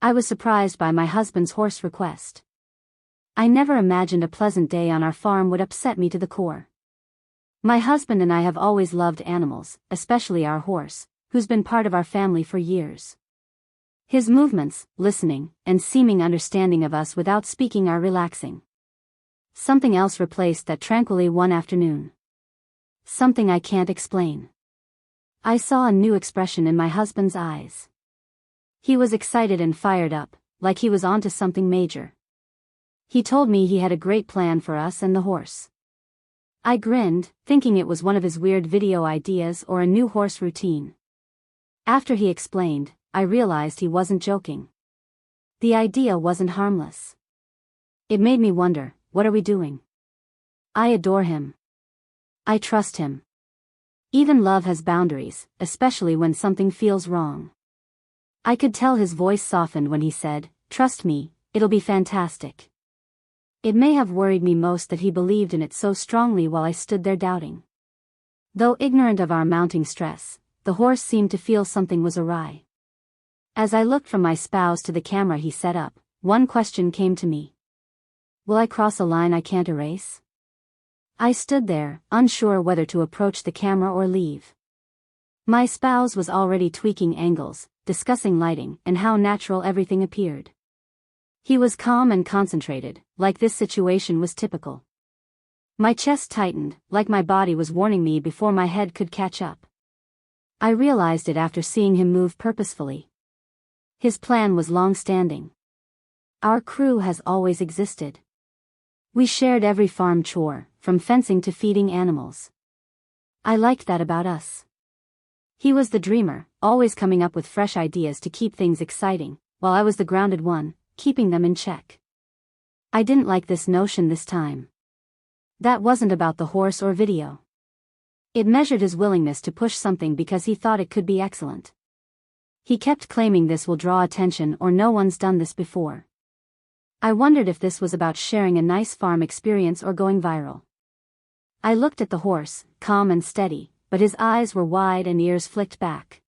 I was surprised by my husband's hoarse request. I never imagined a pleasant day on our farm would upset me to the core. My husband and I have always loved animals, especially our horse, who's been part of our family for years. His movements, listening, and seeming understanding of us without speaking are relaxing. Something else replaced that tranquilly one afternoon. Something I can't explain. I saw a new expression in my husband's eyes. He was excited and fired up, like he was onto something major. He told me he had a great plan for us and the horse. I grinned, thinking it was one of his weird video ideas or a new horse routine. After he explained, I realized he wasn't joking. The idea wasn't harmless. It made me wonder, what are we doing? I adore him. I trust him. Even love has boundaries, especially when something feels wrong. I could tell his voice softened when he said, "Trust me, it'll be fantastic." It may have worried me most that he believed in it so strongly while I stood there doubting. Though ignorant of our mounting stress, the horse seemed to feel something was awry. As I looked from my spouse to the camera he set up, one question came to me. Will I cross a line I can't erase? I stood there, unsure whether to approach the camera or leave. My spouse was already tweaking angles, discussing lighting, and how natural everything appeared. He was calm and concentrated, like this situation was typical. My chest tightened, like my body was warning me before my head could catch up. I realized it after seeing him move purposefully. His plan was long-standing. Our crew has always existed. We shared every farm chore, from fencing to feeding animals. I liked that about us. He was the dreamer, always coming up with fresh ideas to keep things exciting, while I was the grounded one, keeping them in check. I didn't like this notion this time. That wasn't about the horse or video. It measured his willingness to push something because he thought it could be excellent. He kept claiming this will draw attention or no one's done this before. I wondered if this was about sharing a nice farm experience or going viral. I looked at the horse, calm and steady, but his eyes were wide and ears flicked back.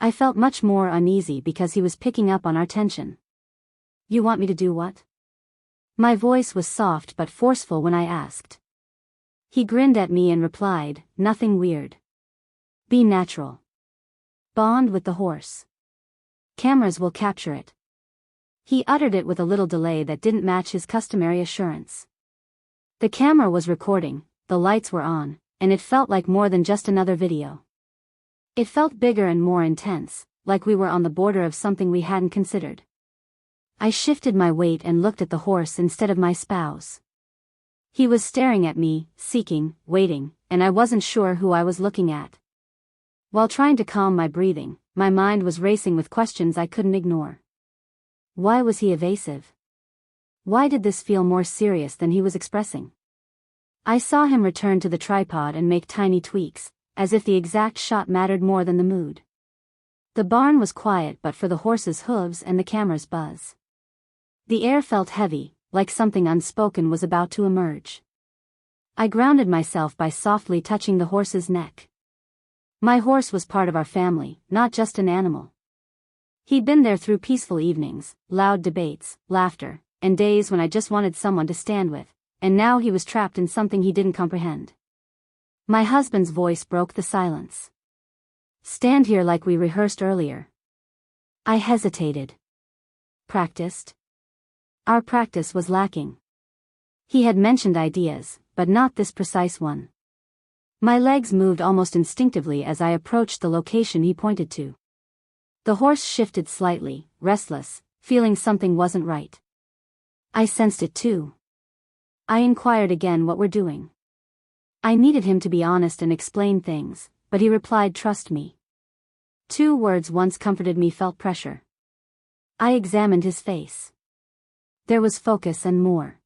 I felt much more uneasy because he was picking up on our tension. You want me to do what? My voice was soft but forceful when I asked. He grinned at me and replied, nothing weird. Be natural. Bond with the horse. Cameras will capture it. He uttered it with a little delay that didn't match his customary assurance. The camera was recording, the lights were on, and it felt like more than just another video. It felt bigger and more intense, like we were on the border of something we hadn't considered. I shifted my weight and looked at the horse instead of my spouse. He was staring at me, seeking, waiting, and I wasn't sure who I was looking at. While trying to calm my breathing, my mind was racing with questions I couldn't ignore. Why was he evasive? Why did this feel more serious than he was expressing? I saw him return to the tripod and make tiny tweaks, as if the exact shot mattered more than the mood. The barn was quiet but for the horse's hooves and the camera's buzz. The air felt heavy, like something unspoken was about to emerge. I grounded myself by softly touching the horse's neck. My horse was part of our family, not just an animal. He'd been there through peaceful evenings, loud debates, laughter, and days when I just wanted someone to stand with, and now he was trapped in something he didn't comprehend. My husband's voice broke the silence. Stand here like we rehearsed earlier. I hesitated. Practiced? Our practice was lacking. He had mentioned ideas, but not this precise one. My legs moved almost instinctively as I approached the location he pointed to. The horse shifted slightly, restless, feeling something wasn't right. I sensed it too. I inquired again what we're doing. I needed him to be honest and explain things, but he replied, "Trust me." 2 words once comforted me felt pressure. I examined his face. There was focus and more.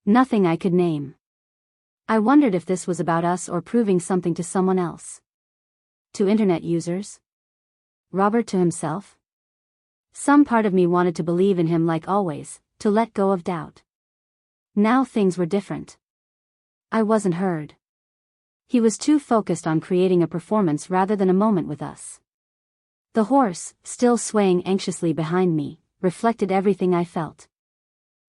Nothing I could name. I wondered if this was about us or proving something to someone else. To internet users? Robert to himself? Some part of me wanted to believe in him like always, to let go of doubt. Now things were different. I wasn't heard. He was too focused on creating a performance rather than a moment with us. The horse, still swaying anxiously behind me, reflected everything I felt.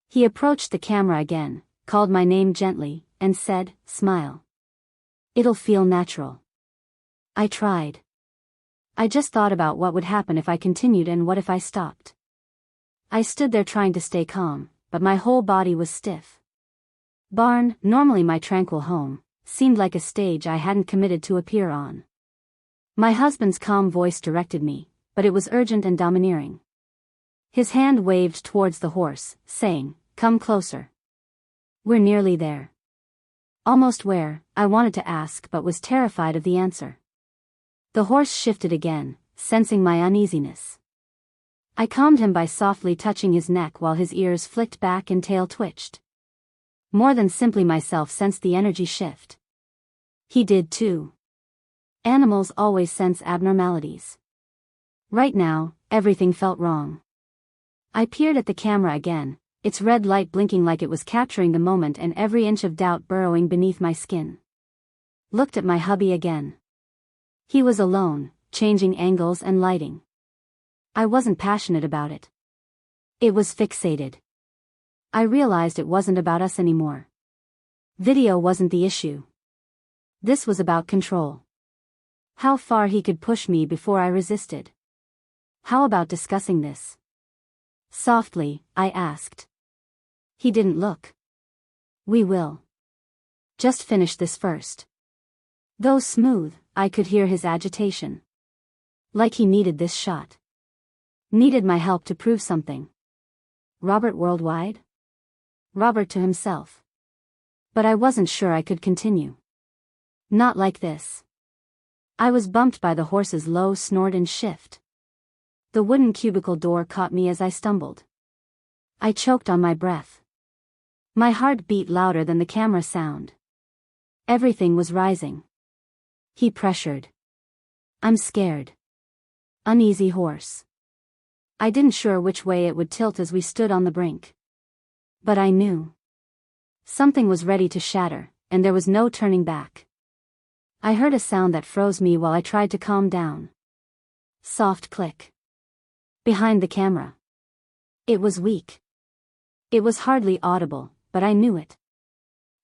He approached the camera again, called my name gently, and said, "Smile. It'll feel natural." I tried. I just thought about what would happen if I continued and what if I stopped. I stood there trying to stay calm, but my whole body was stiff. Barn, normally my tranquil home, seemed like a stage I hadn't committed to appear on. My husband's calm voice directed me, but it was urgent and domineering. His hand waved towards the horse, saying, "Come closer. We're nearly there." Almost where, I wanted to ask but was terrified of the answer. The horse shifted again, sensing my uneasiness. I calmed him by softly touching his neck while his ears flicked back and tail twitched. More than simply myself sensed the energy shift. He did too. Animals always sense abnormalities. Right now, everything felt wrong. I peered at the camera again, its red light blinking like it was capturing the moment and every inch of doubt burrowing beneath my skin. Looked at my hubby again. He was alone, changing angles and lighting. I wasn't passionate about it. It was fixated. I realized it wasn't about us anymore. Video wasn't the issue. This was about control. How far he could push me before I resisted. How about discussing this? Softly, I asked. He didn't look. "We will. Just finish this first." Though smooth, I could hear his agitation. Like he needed this shot. Needed my help to prove something. Robert worldwide? Robert to himself. But I wasn't sure I could continue. Not like this. I was bumped by the horse's low snort and shift. The wooden cubicle door caught me as I stumbled. I choked on my breath. My heart beat louder than the camera sound. Everything was rising. He pressured. I'm scared. Uneasy horse. I didn't sure which way it would tilt as we stood on the brink. But I knew. Something was ready to shatter, and there was no turning back. I heard a sound that froze me while I tried to calm down. Soft click. Behind the camera. It was weak. It was hardly audible, but I knew it.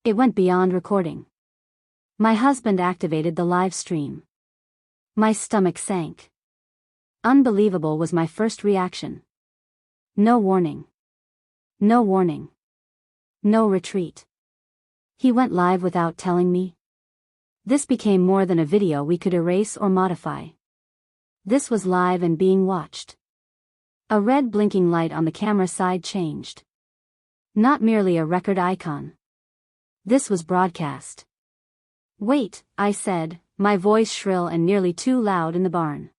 It went beyond recording. My husband activated the live stream. My stomach sank. Unbelievable was my first reaction. No warning. No warning. No retreat. He went live without telling me. This became more than a video we could erase or modify. This was live and being watched. A red blinking light on the camera side changed. Not merely a record icon. This was broadcast. "Wait," I said, my voice shrill and nearly too loud in the barn.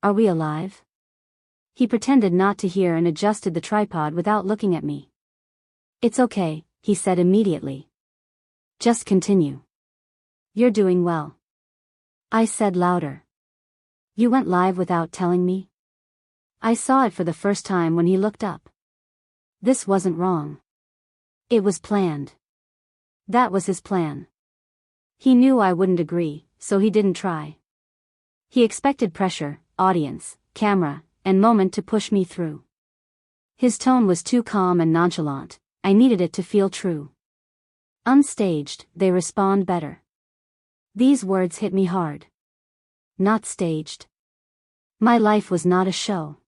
"Are we alive?" He pretended not to hear and adjusted the tripod without looking at me. "It's okay," he said immediately. "Just continue. You're doing well." I said louder. "You went live without telling me?" I saw it for the first time when he looked up. This wasn't wrong. It was planned. That was his plan. He knew I wouldn't agree, so he didn't try. He expected pressure, audience, camera, and moment to push me through. His tone was too calm and nonchalant. I needed it to feel true. Unstaged, they respond better. These words hit me hard. Not staged. My life was not a show.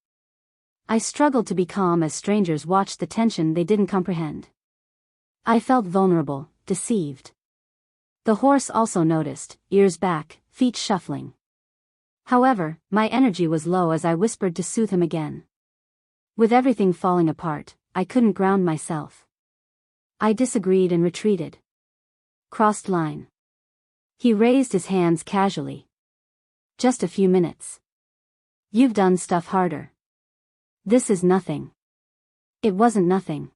I struggled to be calm as strangers watched the tension they didn't comprehend. I felt vulnerable, deceived. The horse also noticed, ears back, feet shuffling. However, my energy was low as I whispered to soothe him again. With everything falling apart, I couldn't ground myself. I disagreed and retreated. Crossed line. He raised his hands casually. "Just a few minutes. You've done stuff harder. This is nothing." It wasn't nothing.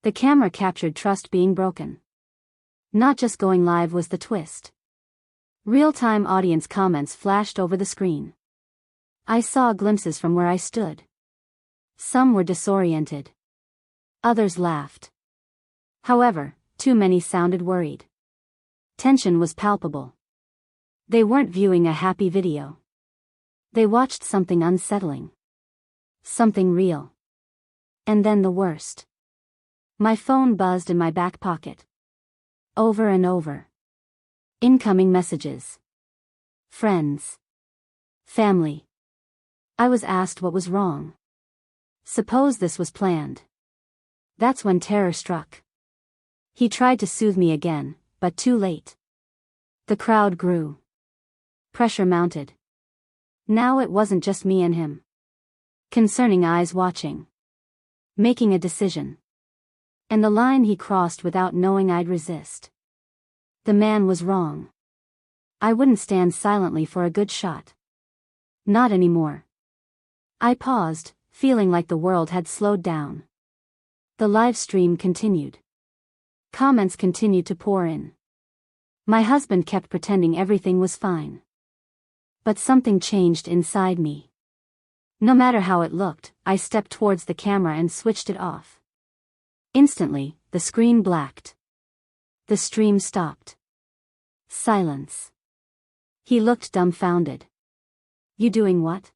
The camera captured trust being broken. Not just going live was the twist. Real-time audience comments flashed over the screen. I saw glimpses from where I stood. Some were disoriented. Others laughed. However, too many sounded worried. Tension was palpable. They weren't viewing a happy video. They watched something unsettling. Something real. And then the worst. My phone buzzed in my back pocket. Over and over. Incoming messages. Friends. Family. I was asked what was wrong. Suppose this was planned. That's when terror struck. He tried to soothe me again, but too late. The crowd grew. Pressure mounted. Now it wasn't just me and him. Concerning eyes watching. Making a decision. And the line he crossed without knowing I'd resist. The man was wrong. I wouldn't stand silently for a good shot. Not anymore. I paused, feeling like the world had slowed down. The live stream continued. Comments continued to pour in. My husband kept pretending everything was fine. But something changed inside me. No matter how it looked, I stepped towards the camera and switched it off. Instantly, the screen blacked. The stream stopped. Silence. He looked dumbfounded. You doing what?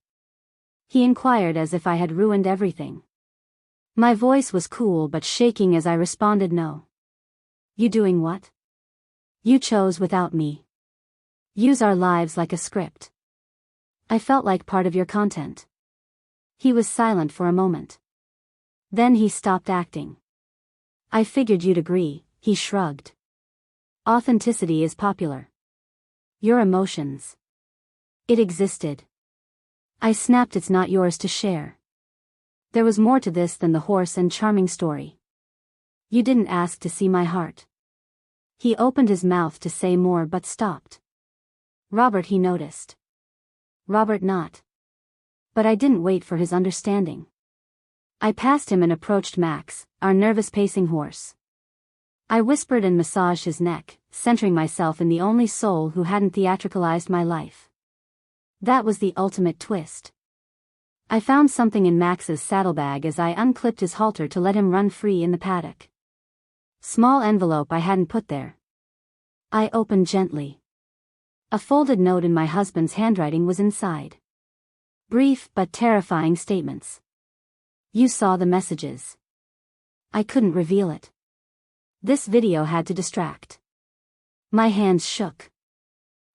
He inquired as if I had ruined everything. My voice was cool but shaking as I responded no. You doing what? You chose without me. Use our lives like a script. I felt like part of your content. He was silent for a moment. Then he stopped acting. I figured you'd agree, he shrugged. Authenticity is popular. Your emotions. It existed. I snapped, it's not yours to share. There was more to this than the horse and charming story. You didn't ask to see my heart. He opened his mouth to say more but stopped. Robert, he noticed. Robert, not. But I didn't wait for his understanding. I passed him and approached Max, our nervous pacing horse. I whispered and massaged his neck, centering myself in the only soul who hadn't theatricalized my life. That was the ultimate twist. I found something in Max's saddlebag as I unclipped his halter to let him run free in the paddock. Small envelope I hadn't put there. I opened gently. A folded note in my husband's handwriting was inside. Brief but terrifying statements. You saw the messages. I couldn't reveal it. This video had to distract. My hands shook.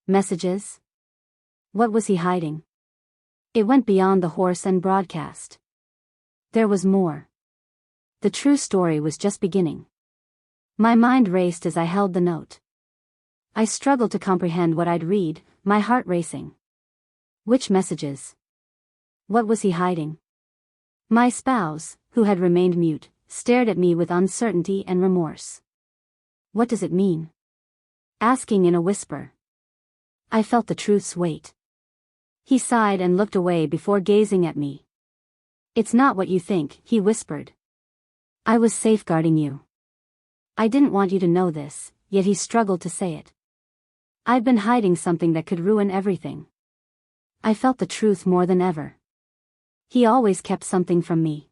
Messages? What was he hiding? It went beyond the horse and broadcast. There was more. The true story was just beginning. My mind raced as I held the note. I struggled to comprehend what I'd read, my heart racing. Which messages? What was he hiding? My spouse, who had remained mute, stared at me with uncertainty and remorse. What does it mean? Asking in a whisper. I felt the truth's weight. He sighed and looked away before gazing at me. It's not what you think, he whispered. I was safeguarding you. I didn't want you to know this, yet he struggled to say it. I'd been hiding something that could ruin everything. I felt the truth more than ever. He always kept something from me.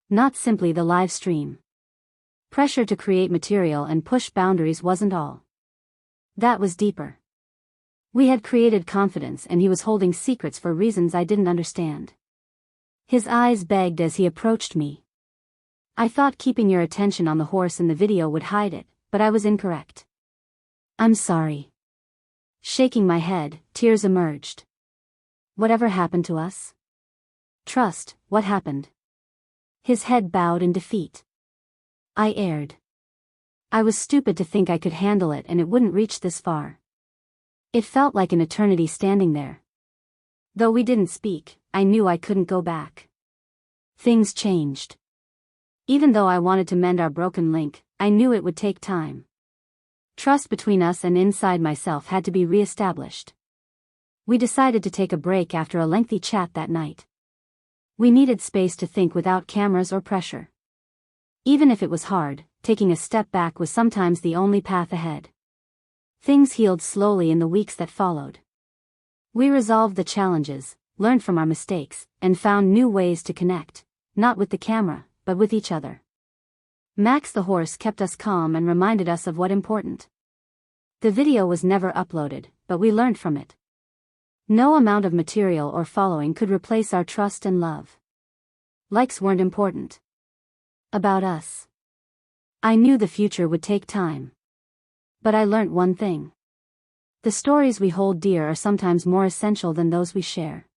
Not simply the live stream. Pressure to create material and push boundaries wasn't all. That was deeper. We had created confidence and he was holding secrets for reasons I didn't understand. His eyes begged as he approached me. I thought keeping your attention on the horse in the video would hide it, but I was incorrect. I'm sorry. Shaking my head, tears emerged. Whatever happened to us? Trust, what happened? His head bowed in defeat. I aired. I was stupid to think I could handle it and it wouldn't reach this far. It felt like an eternity standing there. Though we didn't speak, I knew I couldn't go back. Things changed. Even though I wanted to mend our broken link, I knew it would take time. Trust between us and inside myself had to be re-established. We decided to take a break after a lengthy chat that night. We needed space to think without cameras or pressure. Even if it was hard, taking a step back was sometimes the only path ahead. Things healed slowly in the weeks that followed. We resolved the challenges, learned from our mistakes, and found new ways to connect, not with the camera, but with each other. Max the horse kept us calm and reminded us of what's important. The video was never uploaded, but we learned from it. No amount of material or following could replace our trust and love. Likes weren't important. About us. I knew the future would take time. But I learnt one thing. The stories we hold dear are sometimes more essential than those we share.